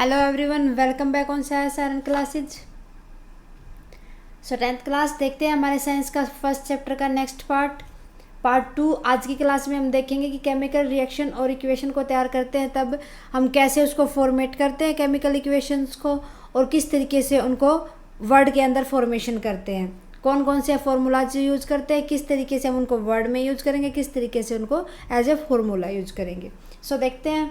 Hello everyone, welcome back on science classes. So 10th class देखते हैं हमारे science का फर्स्ट चैप्टर का नेक्स्ट पार्ट 2। आज की क्लास में हम देखेंगे कि केमिकल रिएक्शन और इक्वेशन को तैयार करते हैं तब हम कैसे उसको फॉर्मेट करते हैं केमिकल इक्वेशंस को, और किस तरीके से उनको वर्ड के अंदर फॉर्मेशन करते हैं, कौन कौन से फार्मूलाज यूज करते हैं, किस तरीके से हम उनको वर्ड में यूज करेंगे, किस तरीके से उनको एज ए फार्मूला यूज करेंगे। सो देखते हैं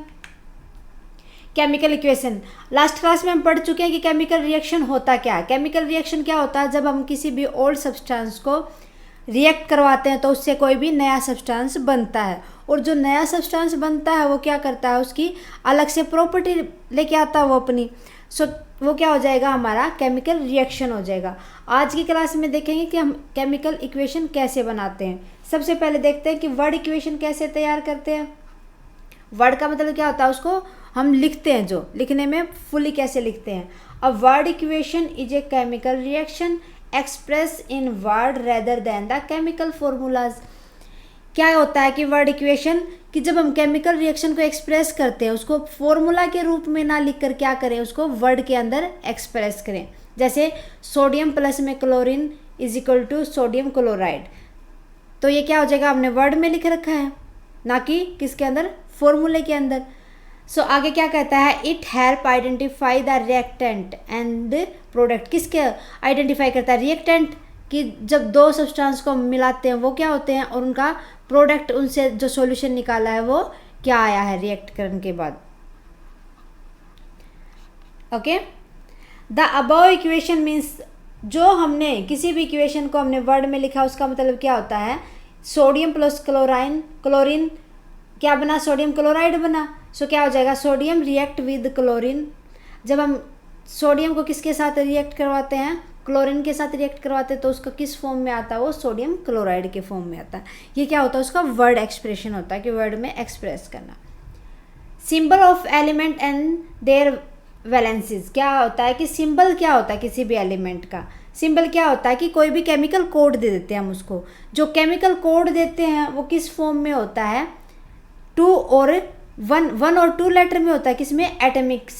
केमिकल इक्वेशन। लास्ट क्लास में हम पढ़ चुके हैं कि केमिकल रिएक्शन होता क्या है। केमिकल रिएक्शन क्या होता है? जब हम किसी भी ओल्ड सब्सटेंस को रिएक्ट करवाते हैं तो उससे कोई भी नया सब्सटेंस बनता है, और जो नया सब्सटेंस बनता है वो क्या करता है, उसकी अलग से प्रॉपर्टी लेके आता है वो अपनी। सो वो क्या हो जाएगा, हमारा केमिकल रिएक्शन हो जाएगा। आज की क्लास में देखेंगे कि हम केमिकल इक्वेशन कैसे बनाते हैं। सबसे पहले देखते हैं कि वर्ड इक्वेशन कैसे तैयार करते हैं। वर्ड का मतलब क्या होता है, उसको हम लिखते हैं, जो लिखने में फुली कैसे लिखते हैं। A word equation is a chemical reaction express in word rather than the chemical formulas. क्या होता है कि वर्ड इक्वेशन, कि जब हम केमिकल रिएक्शन को एक्सप्रेस करते हैं उसको फॉर्मूला के रूप में ना लिख कर क्या करें, उसको वर्ड के अंदर एक्सप्रेस करें। जैसे सोडियम प्लस में chlorine is equal to sodium chloride, तो ये क्या हो जाएगा, हमने वर्ड में लिख रखा है, ना कि किसके अंदर, फॉर्मूले के अंदर। सो आगे क्या कहता है, it help identify the reactant and product. किसके आइडेंटिफाई करता है, रिएक्टेंट, कि जब दो सब्सटेंस को मिलाते हैं वो क्या होते हैं, और उनका प्रोडक्ट, उनसे जो सॉल्यूशन निकाला है वो क्या आया है रिएक्ट करने के बाद। Okay, the above equation means, जो हमने किसी भी इक्वेशन को हमने वर्ड में लिखा उसका मतलब क्या होता है, सोडियम प्लस क्लोरीन क्या बना, सोडियम क्लोराइड बना। सो क्या हो जाएगा, सोडियम रिएक्ट विद क्लोरीन। जब हम सोडियम को किसके साथ रिएक्ट करवाते हैं, क्लोरीन के साथ रिएक्ट करवाते हैं, तो उसका किस फॉर्म में आता है, वो सोडियम क्लोराइड के फॉर्म में आता है। ये क्या होता है, उसका वर्ड एक्सप्रेशन होता है, कि वर्ड में एक्सप्रेस करना। Symbol of element and their valencies. क्या होता है कि सिंबल क्या होता है किसी भी एलिमेंट का, सिंबल क्या होता है कि कोई भी केमिकल कोड दे देते हैं हम उसको। जो केमिकल कोड देते हैं वो किस फॉर्म में होता है, वन और टू लेटर में होता है, किसमें, एटॉमिक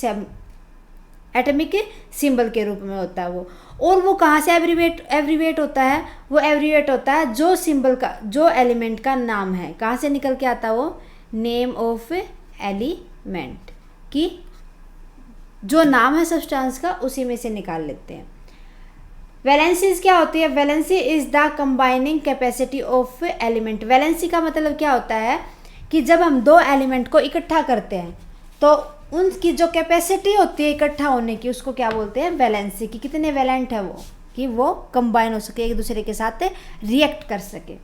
सिंबल के रूप में होता है वो। और वो कहाँ से एब्रीवेट होता है, वो एब्रीवेट होता है जो सिंबल का, जो एलिमेंट का नाम है, कहाँ से निकल के आता है वो, नेम ऑफ एलिमेंट, की जो नाम है सब्सटेंस का उसी में से निकाल लेते हैं। वैलेंसीज क्या होती है, valency is the combining capacity of element. Valency का मतलब क्या होता है कि जब हम दो एलिमेंट को इकट्ठा करते हैं तो उनकी जो कैपेसिटी होती है इकट्ठा होने की, उसको क्या बोलते हैं, वैलेंसी, की कितने वैलेंट है वो, कि वो कंबाइन हो सके, एक दूसरे के साथ रिएक्ट कर सके।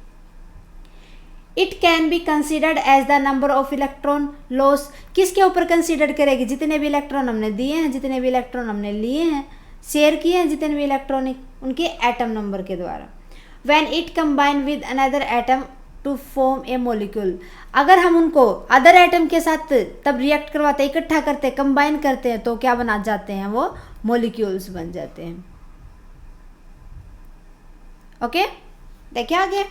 It can be considered as the number of electron loss. किसके ऊपर कंसिडर करेगी, जितने भी इलेक्ट्रॉन हमने दिए हैं, जितने भी इलेक्ट्रॉन हमने लिए हैं, शेयर किए हैं, जितने भी इलेक्ट्रॉनिक, उनके एटम नंबर के द्वारा। When it combine with another atom to form a molecule. अगर हम उनको अदर एटम के साथ तब रिएक्ट करवाते, इकट्ठा करते, कंबाइन करते हैं, तो क्या बना जाते हैं, वो मोलिक्यूल्स बन जाते हैं। ओके, देखिए आगे।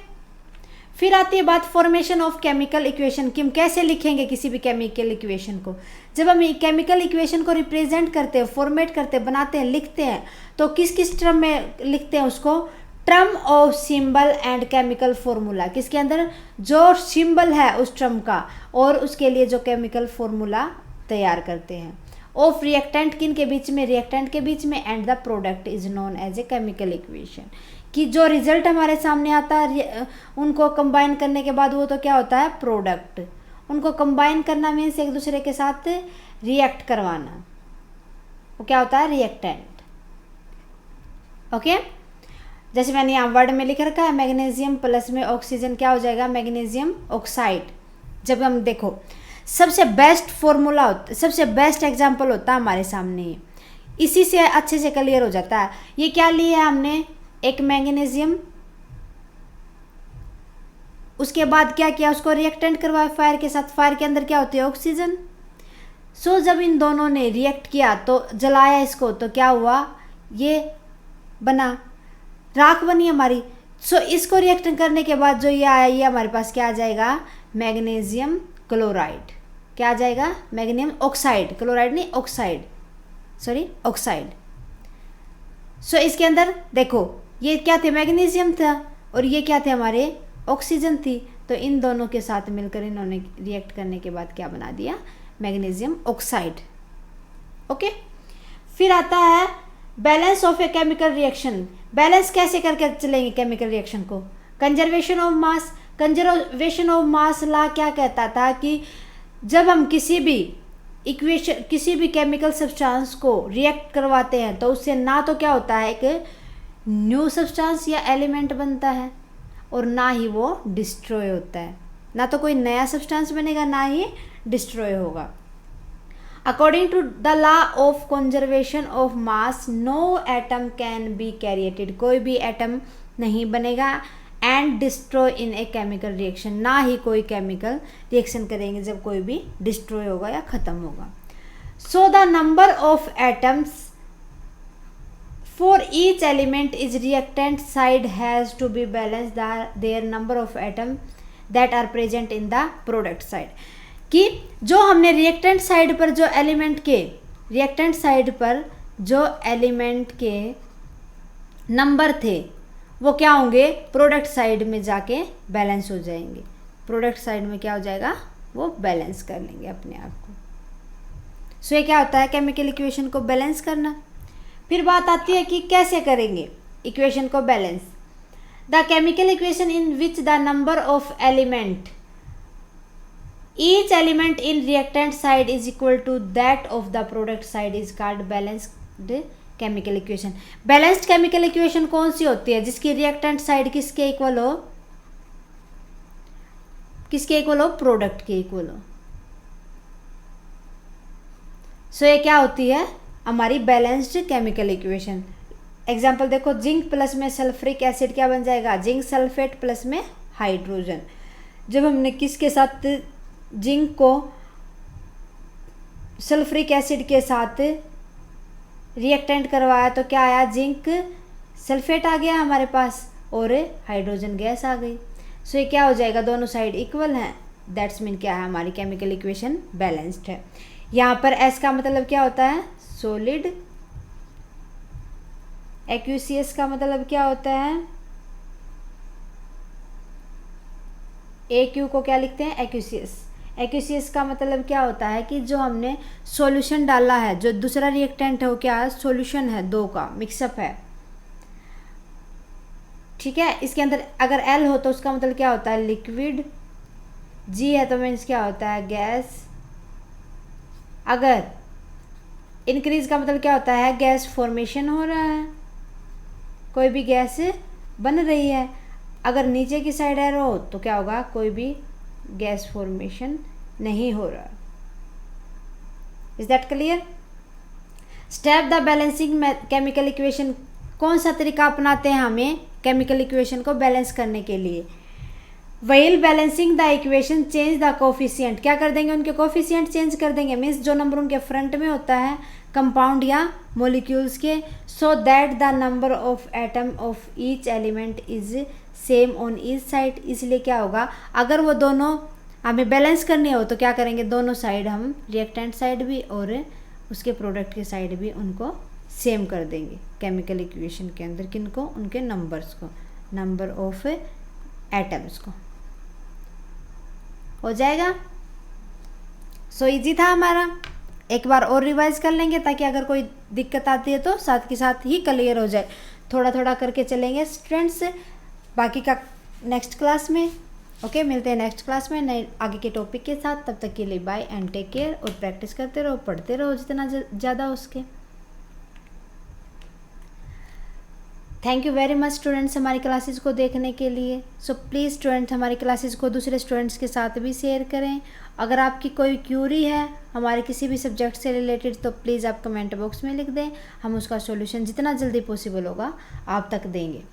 फिर आती है बात फॉर्मेशन ऑफ केमिकल इक्वेशन, कि हम कैसे लिखेंगे किसी भी केमिकल इक्वेशन को। जब हम केमिकल इक्वेशन को रिप्रेजेंट करते हैं, फॉर्मेट करते हैं, बनाते हैं, लिखते हैं, तो किस किस टर्म में लिखते हैं उसको, term of symbol and chemical formula. किसके अंदर, जो सिंबल है उस टर्म का, और उसके लिए जो केमिकल फॉर्मूला तैयार करते हैं। ऑफ रिएक्टेंट, किन के बीच में, रिएक्टेंट के बीच में, and the product is known as a chemical equation, कि जो रिजल्ट हमारे सामने आता है उनको कंबाइन करने के बाद वो तो क्या होता है, प्रोडक्ट। उनको कंबाइन करना मीन्स एक दूसरे के साथ रिएक्ट करवाना, वो क्या होता है, रिएक्टेंट। ओके, जैसे मैंने यहाँ वर्ड में लिख रखा है, मैग्नीशियम प्लस में ऑक्सीजन क्या हो जाएगा, मैग्नीशियम ऑक्साइड। जब हम देखो, सबसे बेस्ट फॉर्मूला होता, सबसे बेस्ट एग्जांपल होता है हमारे सामने, इसी से अच्छे से क्लियर हो जाता है। ये क्या लिया है हमने, एक मैग्नीशियम, उसके बाद क्या किया, उसको रिएक्टेंट करवाया फायर के साथ, फायर के अंदर क्या होती है, ऑक्सीजन। सो जब इन दोनों ने रिएक्ट किया तो जलाया इसको, तो क्या हुआ, ये बना, राख बनी हमारी। सो इसको रिएक्ट करने के बाद जो ये आया, ये हमारे पास क्या आ जाएगा, मैग्नीशियम क्लोराइड। क्या आ जाएगा, मैग्नीशियम ऑक्साइड, क्लोराइड नहीं, ऑक्साइड। ऑक्साइड। सो इसके अंदर देखो ये क्या थे, मैग्नीशियम था और ये क्या थे हमारे, ऑक्सीजन थी। तो इन दोनों के साथ मिलकर इन्होंने रिएक्ट करने के बाद क्या बना दिया, मैग्नीशियम ऑक्साइड। ओके, फिर आता है balance of A chemical reaction. Balance कैसे करके चलेंगे केमिकल रिएक्शन को, conservation of mass. Conservation of mass law क्या कहता था कि जब हम किसी भी केमिकल सब्सटेंस को रिएक्ट करवाते हैं तो उससे ना तो क्या होता है, एक न्यू सब्सटेंस या एलिमेंट बनता है और ना ही वो डिस्ट्रॉय होता है। ना तो कोई नया सब्सटेंस बनेगा, ना ही डिस्ट्रॉय होगा। According to the law of conservation of mass, no atom can be created. कोई भी एटम नहीं बनेगा and destroy in a chemical reaction. ना ही कोई केमिकल रिएक्शन करेंगे जब कोई भी डिस्ट्रॉय होगा या ख़त्म होगा। So the number of atoms for each element is reactant side has to be balance their number of atom that are present in the product side. कि जो हमने रिएक्टेंट साइड पर जो एलिमेंट के नंबर थे वो क्या होंगे, प्रोडक्ट साइड में जाके बैलेंस हो जाएंगे। प्रोडक्ट साइड में क्या हो जाएगा, वो बैलेंस कर लेंगे अपने आप को। सो ये क्या होता है, केमिकल इक्वेशन को बैलेंस करना। फिर बात आती है कि कैसे करेंगे इक्वेशन को balance. The chemical equation in which the number of element each element in reactant side is equal to that of the product side is called balanced chemical equation। balanced chemical equation कौन सी होती है, जिसकी reactant side किसके equal हो, product के equal हो। सो ये क्या होती है, हमारी बैलेंस्ड केमिकल इक्वेशन। एग्जाम्पल देखो, जिंक प्लस में सल्फ्रिक एसिड क्या बन जाएगा, जिंक सल्फेट प्लस में हाइड्रोजन। जब हमने किसके साथ जिंक को सल्फ्रिक एसिड के साथ रिएक्टेंट करवाया तो क्या आया, जिंक सल्फेट आ गया हमारे पास और हाइड्रोजन गैस आ गई। सो ये क्या हो जाएगा, दोनों साइड इक्वल हैं। दैट्स मीन क्या है, हमारी केमिकल इक्वेशन बैलेंस्ड है। यहाँ पर एस का मतलब क्या होता है, सॉलिड। एक्यूसियस का मतलब क्या होता है, ए क्यू को क्या लिखते हैं, एक्यूसियस। एक्यूसियस का मतलब क्या होता है कि जो हमने सॉल्यूशन डाला है, जो दूसरा रिएक्टेंट है वो क्या है, सॉल्यूशन है, दो का मिक्सअप है। ठीक है, इसके अंदर अगर एल हो तो उसका मतलब क्या होता है, लिक्विड। जी है तो मीन्स क्या होता है, गैस। अगर इंक्रीज का मतलब क्या होता है, गैस फॉर्मेशन हो रहा है, कोई भी गैस बन रही है। अगर नीचे की साइड एरो हो तो क्या होगा, कोई भी गैस फॉर्मेशन नहीं हो रहा। Is that clear. Step the balancing chemical equation. कौन सा तरीका अपनाते हैं हमें केमिकल इक्वेशन को बैलेंस करने के लिए। While balancing the equation change the coefficient. क्या कर देंगे, उनके कोफिशिएंट चेंज कर देंगे। मीन्स जो नंबर उनके फ्रंट में होता है कंपाउंड या मॉलिक्यूल्स के, so that the number of atom of each element is same on each side. इसलिए क्या होगा, अगर वो दोनों हमें बैलेंस करनी हो तो क्या करेंगे, दोनों साइड हम रिएक्टेंट साइड भी और उसके प्रोडक्ट के साइड भी उनको सेम कर देंगे केमिकल इक्वेशन के अंदर। किनको, उनके नंबर्स को, नंबर ऑफ एटम्स को। हो जाएगा। सो इजी था हमारा। एक बार और रिवाइज कर लेंगे ताकि अगर कोई दिक्कत आती है तो साथ के साथ ही क्लियर हो जाए। थोड़ा थोड़ा करके चलेंगे स्टूडेंट्स, बाकी का नेक्स्ट क्लास में। ओके, मिलते हैं नेक्स्ट क्लास में नए आगे के टॉपिक के साथ। तब तक के लिए बाय एंड टेक केयर। और प्रैक्टिस करते रहो, पढ़ते रहो जितना ज़्यादा उसके। Thank you very much students हमारी क्लासेस को देखने के लिए। सो प्लीज़ स्टूडेंट्स हमारी क्लासेस को दूसरे स्टूडेंट्स के साथ भी शेयर करें। अगर आपकी कोई क्यूरी है हमारे किसी भी सब्जेक्ट से रिलेटेड तो प्लीज़ आप कमेंट बॉक्स में लिख दें, हम उसका सॉल्यूशन जितना जल्दी पॉसिबल होगा आप तक देंगे।